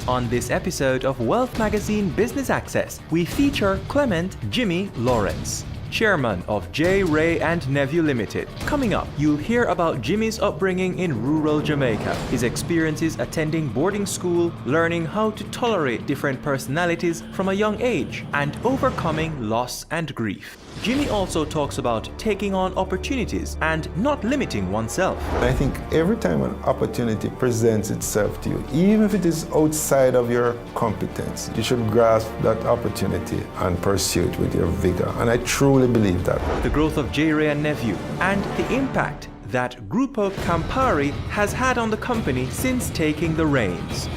On this episode of Wealth Magazine Business Access, we feature Clement Jimmy Lawrence, chairman of J. Ray and Nephew Limited. Coming up, you'll hear about Jimmy's upbringing in rural Jamaica, his experiences attending boarding school, learning how to tolerate different personalities from a young age, and overcoming loss and grief. Jimmy also talks about taking on opportunities and not limiting oneself. I think every time an opportunity presents itself to you, even if it is outside of your competence, you should grasp that opportunity and pursue it with your vigor. And I truly believe that. The growth of J. Ray and Nephew and the impact that Grupo Campari has had on the company since taking the reins.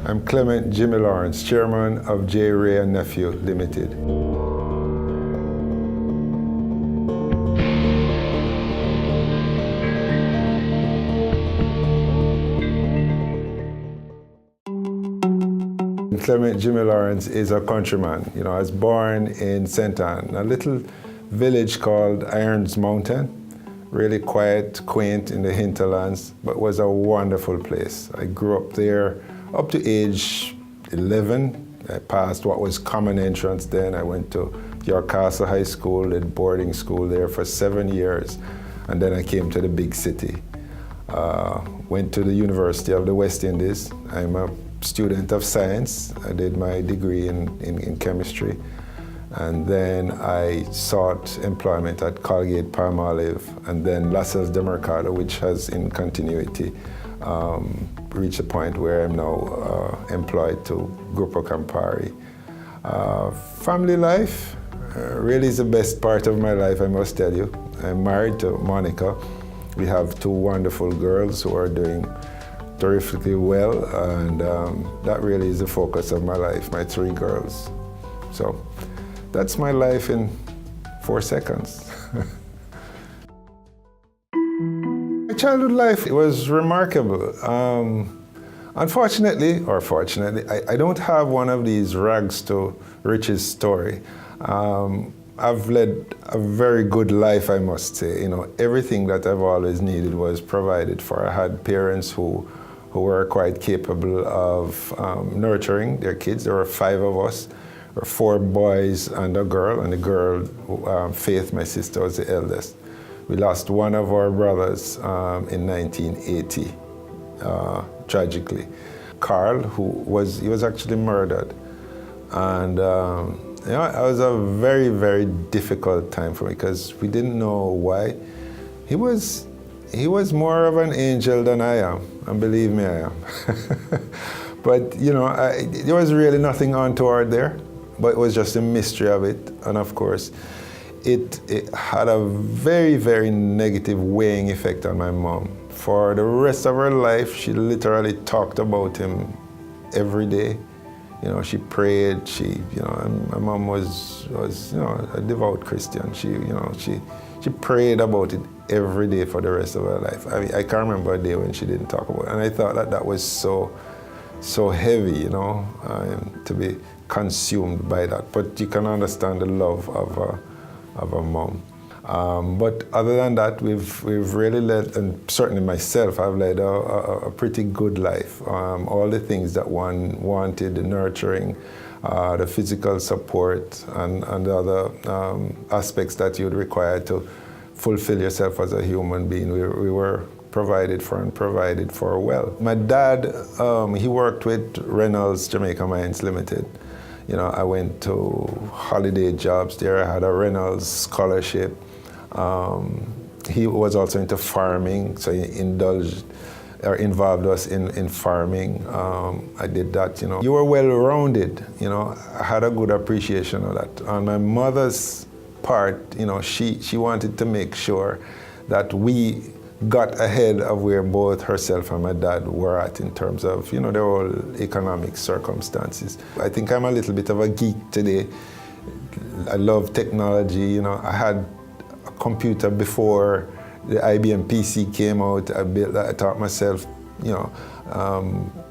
I'm Clement Jimmy Lawrence, chairman of J. Ray and Nephew Limited. Clement Jimmy Lawrence is a countryman. I was born in St. Ann, a little village called Irons Mountain. Really quiet, quaint in the hinterlands, but was a wonderful place. I grew up there up to age 11. I passed what was common entrance then. I went to York Castle High School, did boarding school there for 7 years, and then I came to the big city. Went to the University of the West Indies. I'm a student of science. I did my degree in chemistry. And then I sought employment at Colgate-Palmolive, and then Lascelles de Mercado, which has in continuity reached a point where I'm now employed to Grupo Campari. Family life really is the best part of my life, I must tell you. I'm married to Monica. We have 2 wonderful girls who are doing terrifically well, and that really is the focus of my life, my 3 girls. So that's my life in 4 seconds. My childhood life was remarkable. Unfortunately, or fortunately, I don't have one of these rags to riches story. I've led a very good life, I must say. Everything that I've always needed was provided for. I had parents who were quite capable of nurturing their kids. There were 5 of us. There were 4 boys and a girl, and the girl, Faith, my sister, was the eldest. We lost one of our brothers in 1980, tragically. Carl, he was actually murdered. And it was a very, very difficult time for me because we didn't know why. He was more of an angel than I am, and believe me, I am. But, there was really nothing untoward there, but it was just a mystery of it. And of course, it had a very, very negative weighing effect on my mom. For the rest of her life, she literally talked about him every day. She prayed. And my mom was a devout Christian. She prayed about it every day for the rest of her life. I can't remember a day when she didn't talk about it. And I thought that was so heavy, to be consumed by that. But you can understand the love of a mom. But other than that, we've really led, and certainly myself, I've led a pretty good life. All the things that one wanted, the nurturing, the physical support, and the other aspects that you'd require to fulfill yourself as a human being, we were provided for and provided for well. My dad, he worked with Reynolds Jamaica Mines Limited. I went to holiday jobs there. I had a Reynolds scholarship. He was also into farming, so he involved us in farming. I did that, You were well-rounded, I had a good appreciation of that. On my mother's part, she wanted to make sure that we got ahead of where both herself and my dad were at in terms of, their whole economic circumstances. I think I'm a little bit of a geek today. I love technology, I had a computer before the IBM PC came out, I built that, I taught myself,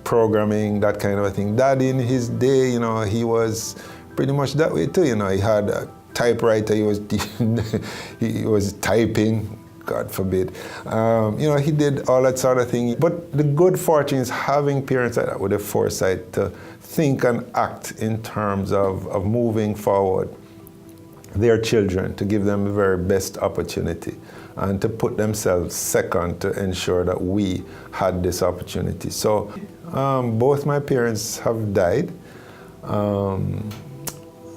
programming, that kind of a thing. Dad in his day, he was pretty much that way too, he had a typewriter, he was typing, God forbid. He did all that sort of thing. But the good fortune is having parents like that with the foresight to think and act in terms of moving forward their children, to give them the very best opportunity and to put themselves second to ensure that we had this opportunity. So both my parents have died,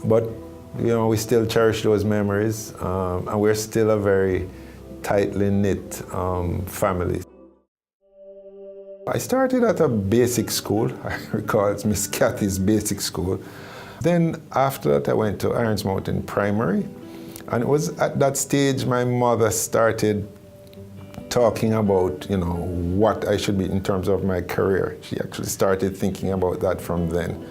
but we still cherish those memories, and we're still a very tightly knit family. I started at a basic school. I recall it's Miss Kathy's basic school. Then after that I went to Irons Mountain Primary, and it was at that stage my mother started talking about what I should be in terms of my career. She actually started thinking about that from then.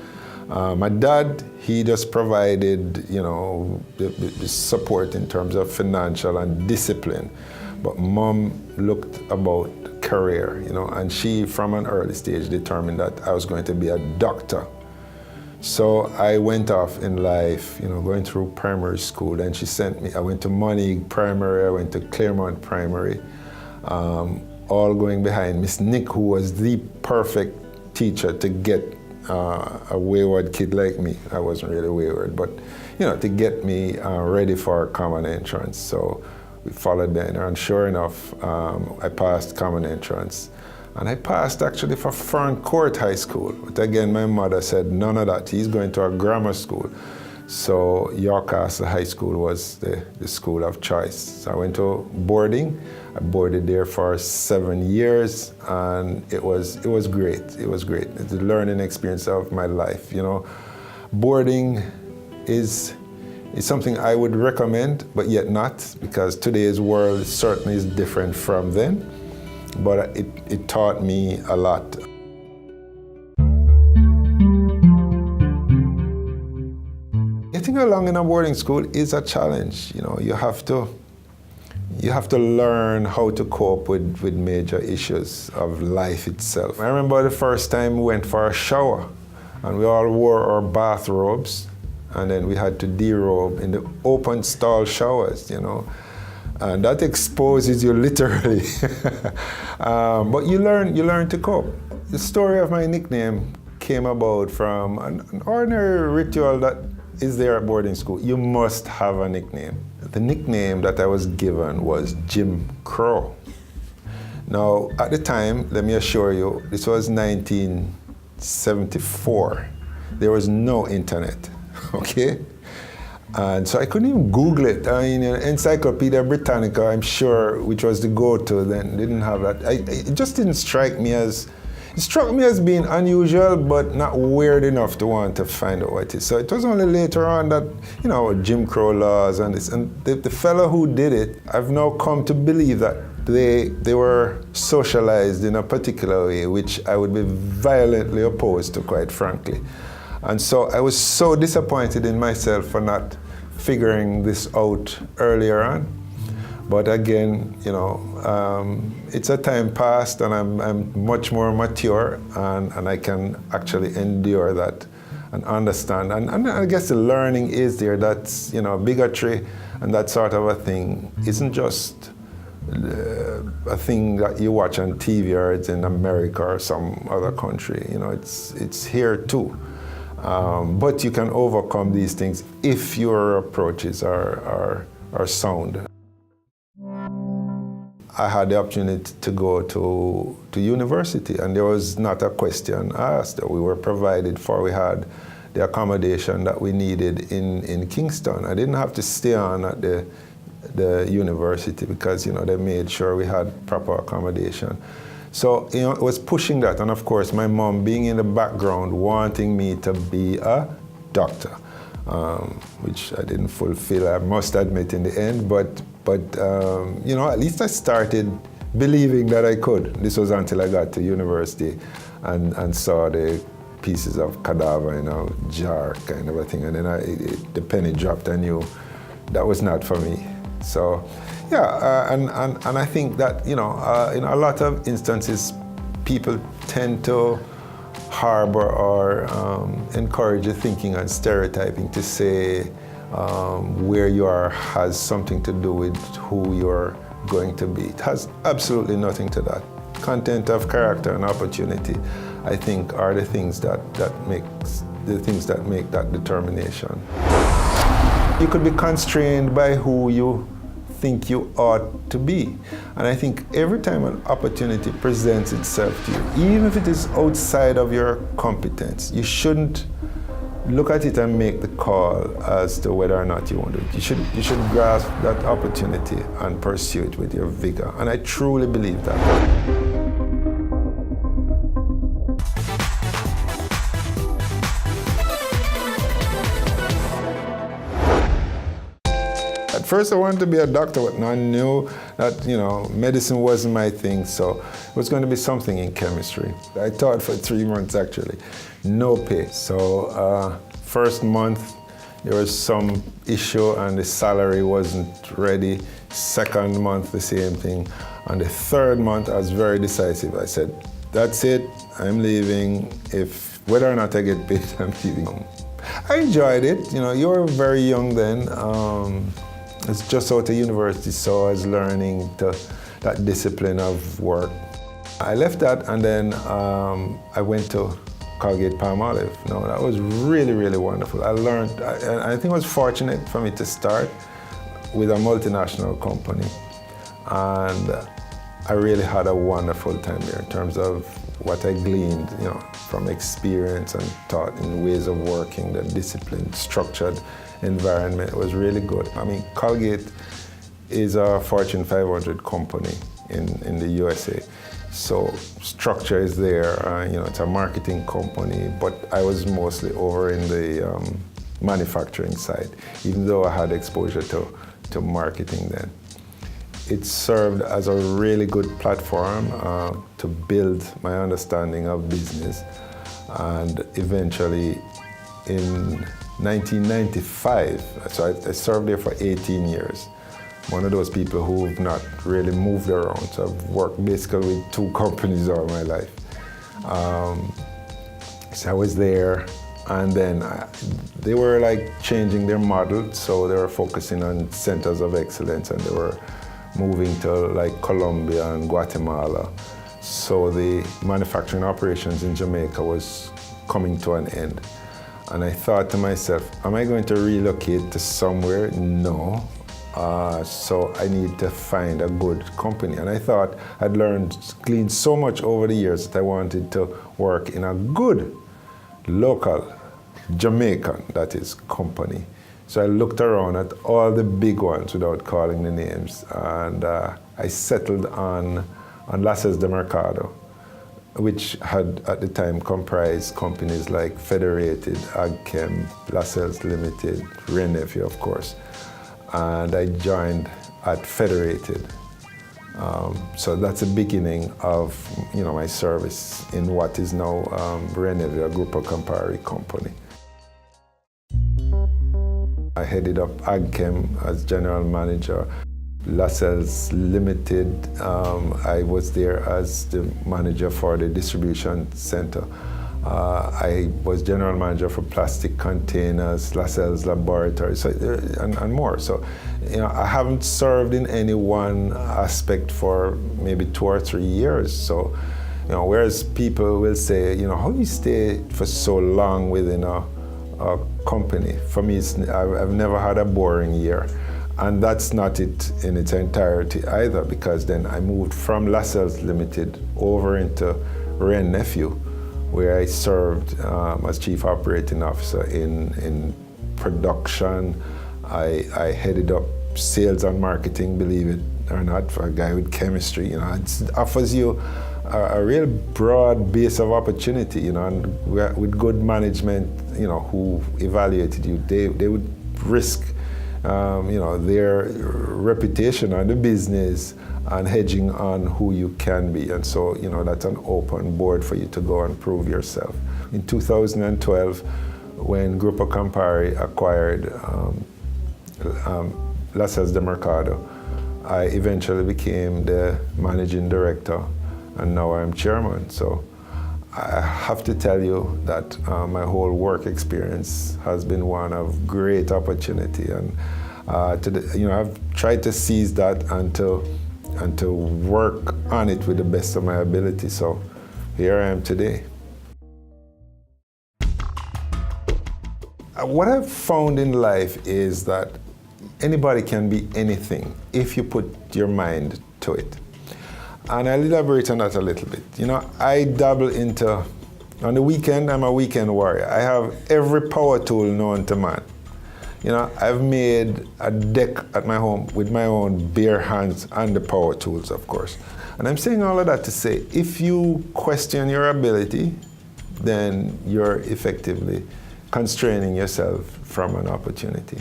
My dad, he just provided, the support in terms of financial and discipline. But Mom looked about career, and she, from an early stage, determined that I was going to be a doctor. So I went off in life, going through primary school. Then she sent me, I went to Monig Primary, I went to Clement Primary, all going behind Miss Nick, who was the perfect teacher to get a wayward kid like me. I wasn't really wayward, but to get me ready for common entrance. So we followed there, and sure enough, I passed common entrance. And I passed actually for Fern Court High School. But again, my mother said, none of that, he's going to a grammar school. So York Castle High School was the school of choice. So I went to boarding. I boarded there for 7 years, and it was great. It was great. It's the learning experience of my life. Boarding is something I would recommend, but yet not, because today's world certainly is different from then. But it taught me a lot. Getting along in a boarding school is a challenge. You have to learn how to cope with major issues of life itself. I remember the first time we went for a shower, and we all wore our bathrobes, and then we had to derobe in the open stall showers, And that exposes you literally. But you learn to cope. The story of my nickname came about from an ordinary ritual that is there at boarding school. You must have a nickname. The nickname that I was given was Jim Crow. Now, at the time, let me assure you, this was 1974. There was no internet, okay? And so I couldn't even Google it. Encyclopedia Britannica, I'm sure, which was the go-to then, didn't have that. It just didn't strike me as, it struck me as being unusual, but not weird enough to want to find out what it is. So it was only later on that, Jim Crow laws and this. And the fellow who did it, I've now come to believe that they were socialized in a particular way, which I would be violently opposed to, quite frankly. And so I was so disappointed in myself for not figuring this out earlier on. But again, it's a time past, and I'm much more mature, and I can actually endure that and understand. And I guess the learning is there. That's, bigotry and that sort of a thing isn't just a thing that you watch on TV or it's in America or some other country. It's here too. But you can overcome these things if your approaches are sound. I had the opportunity to go to university, and there was not a question asked. We were provided for. We had the accommodation that we needed in Kingston. I didn't have to stay on at the university because they made sure we had proper accommodation. So, it was pushing that, and of course, my mom being in the background, wanting me to be a doctor, which I didn't fulfill, I must admit, in the end, but at least I started believing that I could. This was until I got to university and saw the pieces of cadaver in a jar kind of a thing, and then the penny dropped. I knew that was not for me. So, yeah, and I think that, in a lot of instances, people tend to harbor or encourage the thinking and stereotyping to say where you are has something to do with who you're going to be. It has absolutely nothing to that. Content of character and opportunity, I think, are the things that make that determination. You could be constrained by who you think you ought to be. And I think every time an opportunity presents itself to you, even if it is outside of your competence, you shouldn't look at it and make the call as to whether or not you want it. You should grasp that opportunity and pursue it with your vigor. And I truly believe that. At first I wanted to be a doctor, but I knew that, medicine wasn't my thing, so it was going to be something in chemistry. I taught for 3 months actually, no pay. So first month there was some issue and the salary wasn't ready. Second month the same thing. And the third month I was very decisive. I said, that's it, I'm leaving. Whether or not I get paid, I'm leaving. I enjoyed it. You were very young then. It's just out of university, so I was learning that discipline of work. I left that and then I went to Colgate-Palmolive. That was really, really wonderful. I learned, I think it was fortunate for me to start with a multinational company. And I really had a wonderful time there in terms of what I gleaned, from experience and taught in ways of working, the discipline, structured environment. It was really good. Colgate is a Fortune 500 company in the USA. So structure is there, it's a marketing company, but I was mostly over in the manufacturing side, even though I had exposure to marketing then. It served as a really good platform to build my understanding of business. And eventually in 1995, so I served there for 18 years. One of those people who've not really moved around. So I've worked basically with 2 companies all my life. So I was there, and then they were changing their model. So they were focusing on centers of excellence, and they were moving to Colombia and Guatemala. So the manufacturing operations in Jamaica was coming to an end. And I thought to myself, am I going to relocate to somewhere? No. So I need to find a good company. And I thought I'd gleaned so much over the years that I wanted to work in a good local Jamaican, that is, company. So I looked around at all the big ones without calling the names, and I settled on Lasses de Mercado, which had at the time comprised companies like Federated, AgChem, Lascelles Limited, Renevue, of course. And I joined at Federated. So that's the beginning of my service in what is now Renevue, a Gruppo Campari company. I headed up AgChem as general manager. Lascelles Limited, I was there as the manager for the distribution center. I was general manager for plastic containers, Lascelles Laboratories, and more. So, I haven't served in any one aspect for maybe 2 or 3 years. So, whereas people will say, how do you stay for so long within a company? For me, I've never had a boring year. And that's not it in its entirety either, because then I moved from Lascelles Limited over into Renevue, where I served as Chief Operating Officer in production. I headed up sales and marketing, believe it or not, for a guy with chemistry. It offers you a real broad base of opportunity, and with good management, who evaluated you, they would risk their reputation on the business and hedging on who you can be. And so, that's an open board for you to go and prove yourself. In 2012, when Gruppo Campari acquired Lascelles de Mercado, I eventually became the managing director, and now I'm chairman. So I have to tell you that my whole work experience has been one of great opportunity, and I've tried to seize that and to work on it with the best of my ability. So here I am today. What I've found in life is that anybody can be anything if you put your mind to it. And I'll elaborate on that a little bit. I dabble into, on the weekend, I'm a weekend warrior. I have every power tool known to man. I've made a deck at my home with my own bare hands and the power tools, of course. And I'm saying all of that to say, if you question your ability, then you're effectively constraining yourself from an opportunity.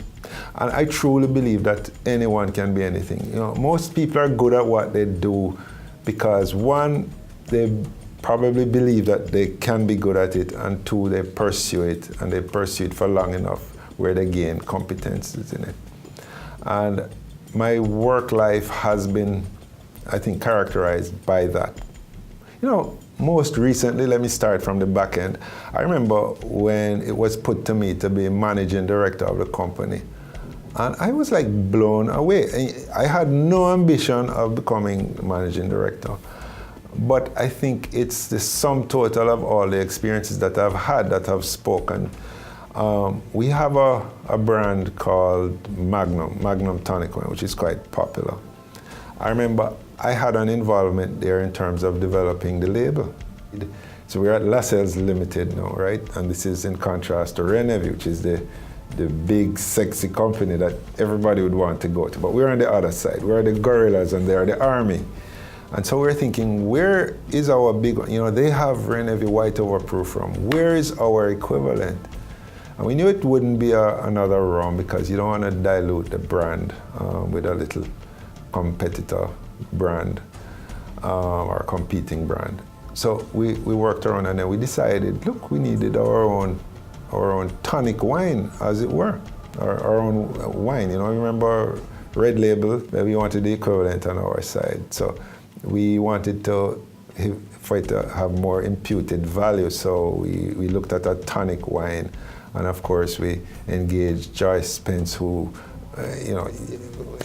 And I truly believe that anyone can be anything. Most people are good at what they do because one, they probably believe that they can be good at it, and two, they pursue it, and they pursue it for long enough where they gain competences in it. And my work life has been, I think, characterized by that. Most recently, let me start from the back end. I remember when it was put to me to be managing director of the company. And I was like blown away. I had no ambition of becoming managing director. But I think it's the sum total of all the experiences that I've had that have spoken. We have a brand called Magnum Tonic Wine, which is quite popular. I remember I had an involvement there in terms of developing the label. So we're at Lascelles Limited now, right? And this is in contrast to Renevie, which is the big, sexy company that everybody would want to go to. But we're on the other side. We're the guerrillas and they're the army. And so we're thinking, where is our big one? They have Renevie white overproof rum. Where is our equivalent? And we knew it wouldn't be another rum because you don't want to dilute the brand with a little competitor brand or competing brand. So we worked around and then we decided, look, we needed our own tonic wine, as it were, our own wine. Remember Red Label, that we wanted the equivalent on our side. So we wanted for it to have more imputed value. So we looked at a tonic wine. And of course, we engaged Joyce Spence, who,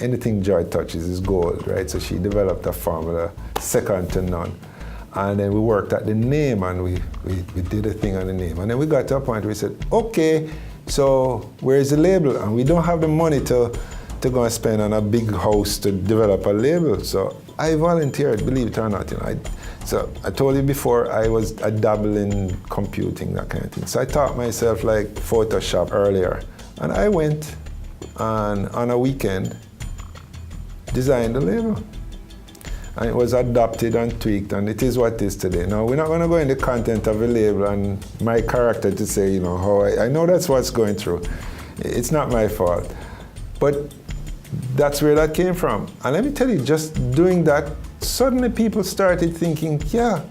anything Joy touches is gold, right? So she developed a formula second to none. And then we worked at the name, and we did a thing on the name. And then we got to a point where we said, okay, so where's the label? And we don't have the money to go and spend on a big house to develop a label. So I volunteered, believe it or not. So I told you before, I dabble in computing, that kind of thing. So I taught myself like Photoshop earlier. And I went and on a weekend, designed the label. And it was adopted and tweaked, and it is what it is today. Now, we're not going to go in the content of the label and my character to say, how I know that's what's going through. It's not my fault. But that's where that came from. And let me tell you, just doing that, suddenly people started thinking, yeah,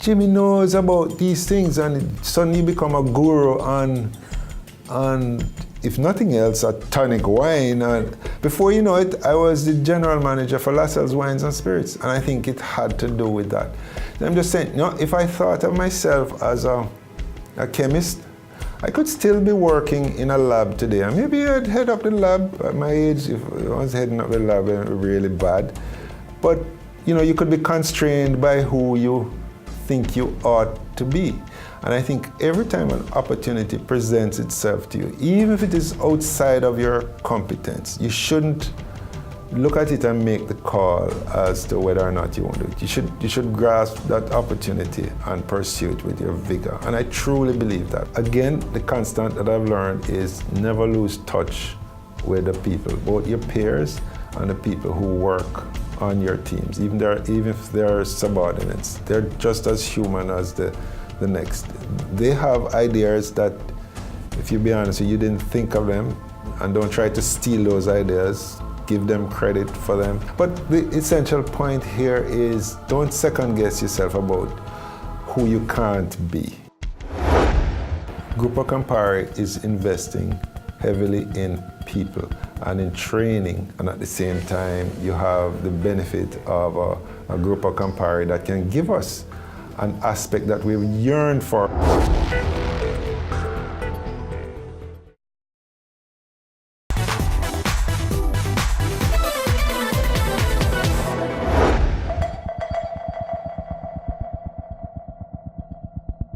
Jimmy knows about these things, and it suddenly become a guru on if nothing else, a tonic wine. And before you know it, I was the general manager for Lascelles Wines and Spirits, and I think it had to do with that. And I'm just saying, if I thought of myself as a chemist, I could still be working in a lab today. And maybe I'd head up the lab at my age, if I was heading up the lab really bad. But, you could be constrained by who you think you ought to be. And I think every time an opportunity presents itself to you, even if it is outside of your competence, you shouldn't look at it and make the call as to whether or not you want to do it. You should grasp that opportunity and pursue it with your vigor. And I truly believe that. Again, the constant that I've learned is never lose touch with the people, both your peers and the people who work on your teams, even if they're subordinates. They're just as human as the next. They have ideas that, if you be honest, you didn't think of them, and don't try to steal those ideas. Give them credit for them. But the essential point here is don't second guess yourself about who you can't be. Grupo Campari is investing heavily in people. and in training, and at the same time you have the benefit of a group of Campari that can give us an aspect that we've yearned for.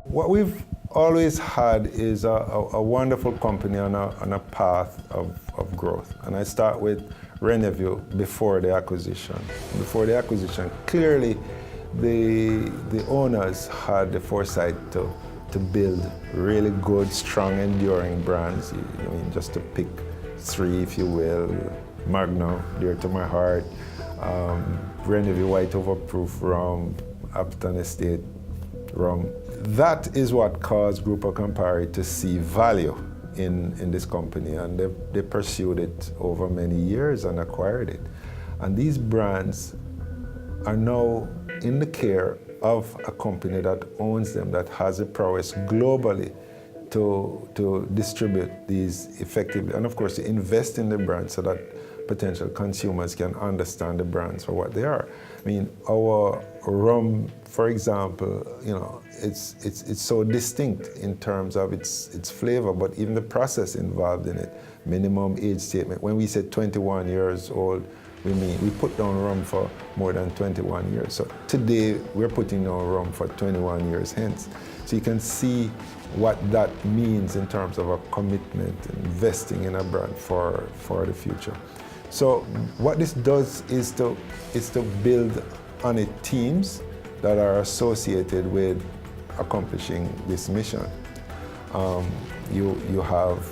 What we've always had is a wonderful company on a path of growth. And I start with Renevue before the acquisition. Before the acquisition, clearly the owners had the foresight to build really good, strong, enduring brands. I mean, just to pick three, if you will: Magnum, dear to my heart, Renevue White Overproof Rum, Upton Estate Rum. That is what caused Grupo Campari to see value in this company, and they pursued it over many years and acquired it. And these brands are now in the care of a company that owns them, that has the prowess globally to distribute these effectively, and of course to invest in the brands so that potential consumers can understand the brands for what they are. I mean, our rum, for example, it's so distinct in terms of its flavor, but even the process involved in it. Minimum age statement. When we say 21 years old, we put down rum for more than 21 years. So today we're putting down rum for 21 years hence. So you can see what that means in terms of a commitment, investing in a brand for the future. So what this does is to build on it teams that are associated with accomplishing this mission. You have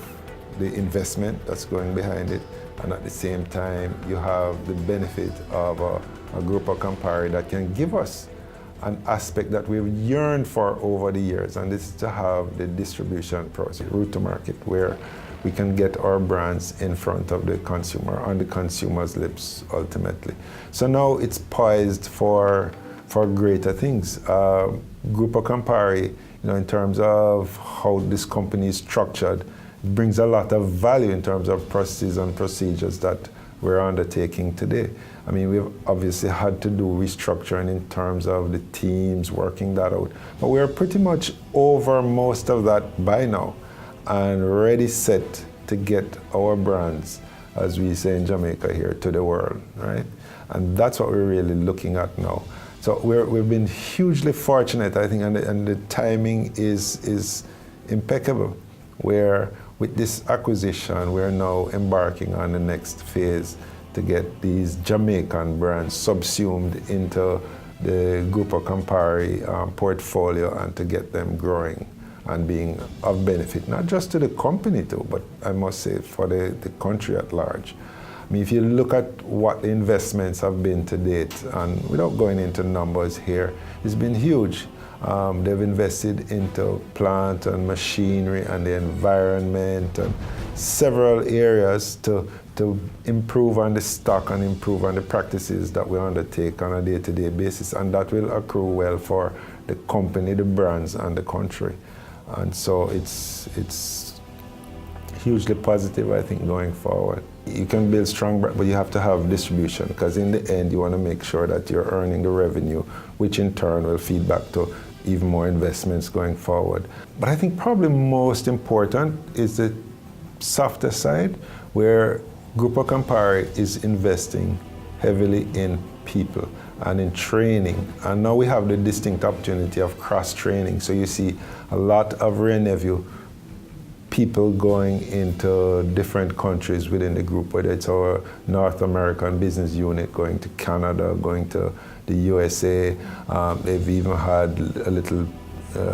the investment that's going behind it, and at the same time you have the benefit of a group of Campari that can give us an aspect that we've yearned for over the years, and this is to have the distribution process, route to market, where we can get our brands in front of the consumer, on the consumer's lips ultimately. So now it's poised for greater things. Grupo Campari, in terms of how this company is structured, brings a lot of value in terms of processes and procedures that we're undertaking today. I mean, we've obviously had to do restructuring in terms of the teams, working that out. But we're pretty much over most of that by now, and ready set to get our brands, as we say in Jamaica here, to the world, right? And that's what we're really looking at now. So we've been hugely fortunate, I think, and the timing is impeccable, where with this acquisition, we're now embarking on the next phase to get these Jamaican brands subsumed into the Grupo Campari portfolio, and to get them growing and being of benefit, not just to the company too, but I must say for the country at large. I mean, if you look at what the investments have been to date, and without going into numbers here, it's been huge. They've invested into plant and machinery and the environment and several areas to improve on the stock and improve on the practices that we undertake on a day-to-day basis, and that will accrue well for the company, the brands, and the country. And so it's hugely positive, I think, going forward. You can build strong brands, but you have to have distribution, because in the end you want to make sure that you're earning the revenue, which in turn will feed back to even more investments going forward. But I think probably most important is the softer side, where Grupo Campari is investing heavily in people and in training. And now we have the distinct opportunity of cross-training. So you see a lot of Renevue people going into different countries within the group, whether it's our North American business unit going to Canada, going to the USA. They've even had a little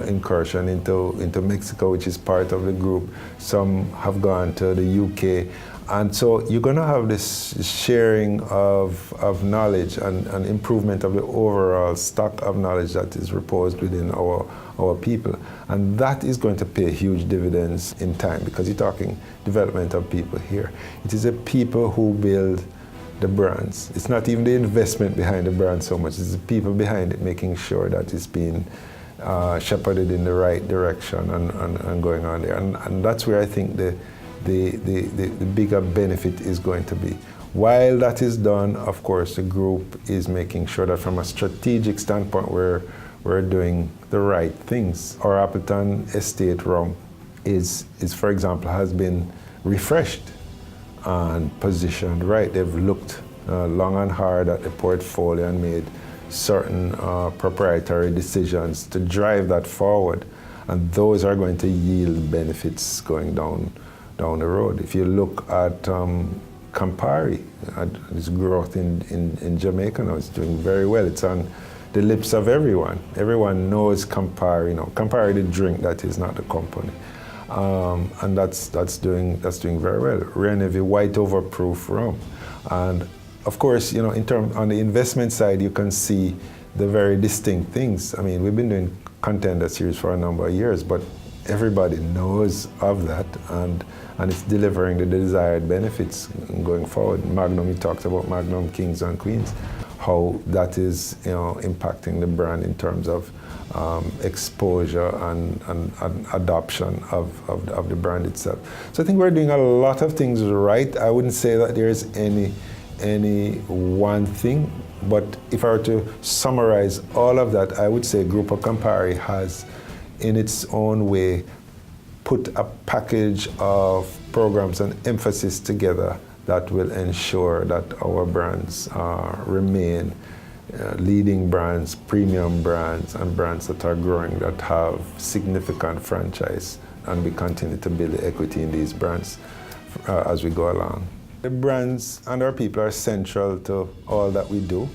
incursion into Mexico, which is part of the group. Some have gone to the UK. And so you're going to have this sharing of knowledge and improvement of the overall stock of knowledge that is reposed within our people. And that is going to pay huge dividends in time, because you're talking development of people here. It is the people who build the brands. It's not even the investment behind the brand so much, it's the people behind it making sure that it's being shepherded in the right direction and going on there. And that's where I think the the bigger benefit is going to be. While that is done, of course, the group is making sure that from a strategic standpoint, we're doing the right things. Our Appleton Estate rum is, for example, has been refreshed and positioned right. They've looked long and hard at the portfolio and made certain proprietary decisions to drive that forward. And those are going to yield benefits going down the road. If you look at Campari, its growth in Jamaica now is doing very well. It's on the lips of everyone. Everyone knows Campari now. Campari, the drink, that is, not the company. And that's doing very well. Renevy white overproof rum. And of course, you know, on the investment side, you can see the very distinct things. I mean, we've been doing Contender series for a number of years, but everybody knows of that, and it's delivering the desired benefits going forward. Magnum, he talks about Magnum Kings and Queens, how that is, you know, impacting the brand in terms of exposure and adoption of the brand itself. So I think we're doing a lot of things right. I wouldn't say that there's any one thing, but if I were to summarize all of that, I would say Grupo Campari has, in its own way, put a package of programs and emphasis together that will ensure that our brands remain leading brands, premium brands, and brands that are growing, that have significant franchise, and we continue to build the equity in these brands as we go along. The brands and our people are central to all that we do,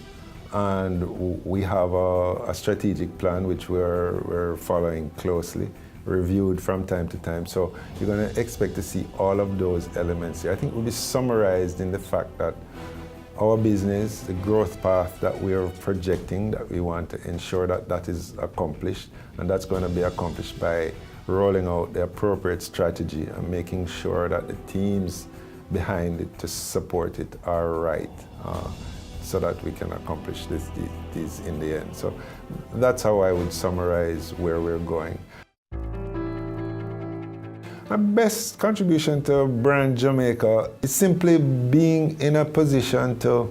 and we have a strategic plan which we're following closely, reviewed from time to time. So you're going to expect to see all of those elements here. I think it will be summarized in the fact that our business, the growth path that we are projecting, that we want to ensure that that is accomplished, and that's going to be accomplished by rolling out the appropriate strategy and making sure that the teams behind it to support it are right, so that we can accomplish these in the end. So that's how I would summarize where we're going. My best contribution to brand Jamaica is simply being in a position to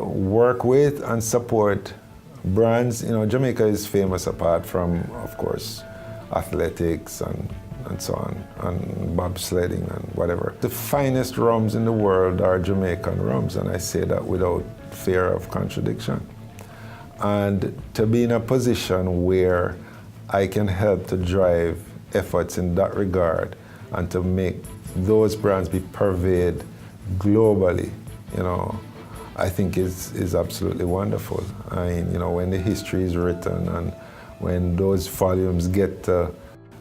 work with and support brands. You know, Jamaica is famous, apart from, of course, athletics and so on, and bobsledding and whatever. The finest rums in the world are Jamaican rums, and I say that without fear of contradiction. And to be in a position where I can help to drive efforts in that regard and to make those brands be pervaded globally, you know, I think is absolutely wonderful. I mean, you know, when the history is written and when those volumes get to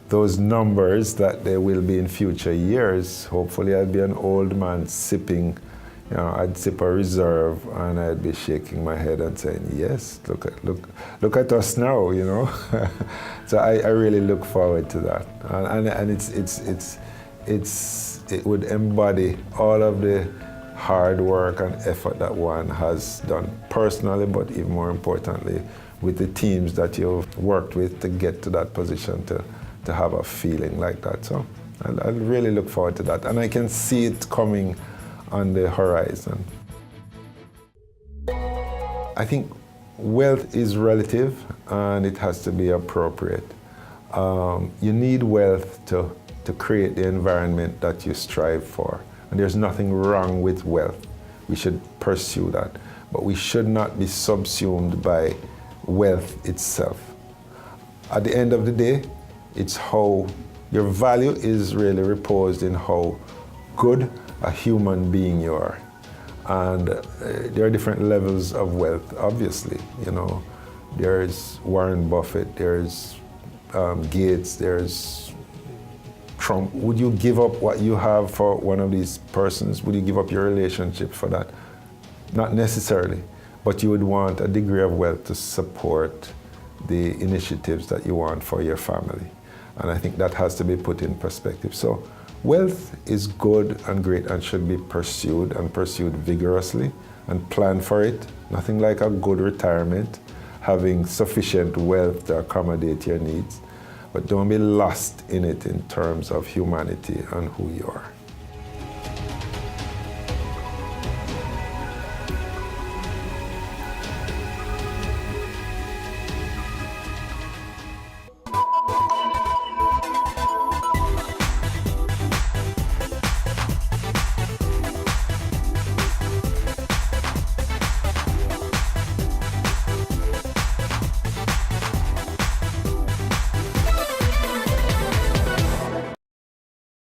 those numbers that they will be in future years, hopefully I'll be an old man sipping, you know, I'd sip a reserve and I'd be shaking my head and saying, yes, look at us now, you know. So I really look forward to that. And it would embody all of the hard work and effort that one has done personally, but even more importantly, with the teams that you've worked with to get to that position, to have a feeling like that. So I really look forward to that. And I can see it coming on the horizon. I think wealth is relative and it has to be appropriate. You need wealth to create the environment that you strive for. And there's nothing wrong with wealth. We should pursue that. But we should not be subsumed by wealth itself. At the end of the day, it's how your value is really reposed in how good a human being you are. And there are different levels of wealth, obviously. You know, there's Warren Buffett, there's Gates, there's Trump. Would you give up what you have for one of these persons? Would you give up your relationship for that? Not necessarily, but you would want a degree of wealth to support the initiatives that you want for your family. And I think that has to be put in perspective. So wealth is good and great and should be pursued, and pursued vigorously, and plan for it. Nothing like a good retirement, having sufficient wealth to accommodate your needs. but don't be lost in it in terms of humanity and who you are.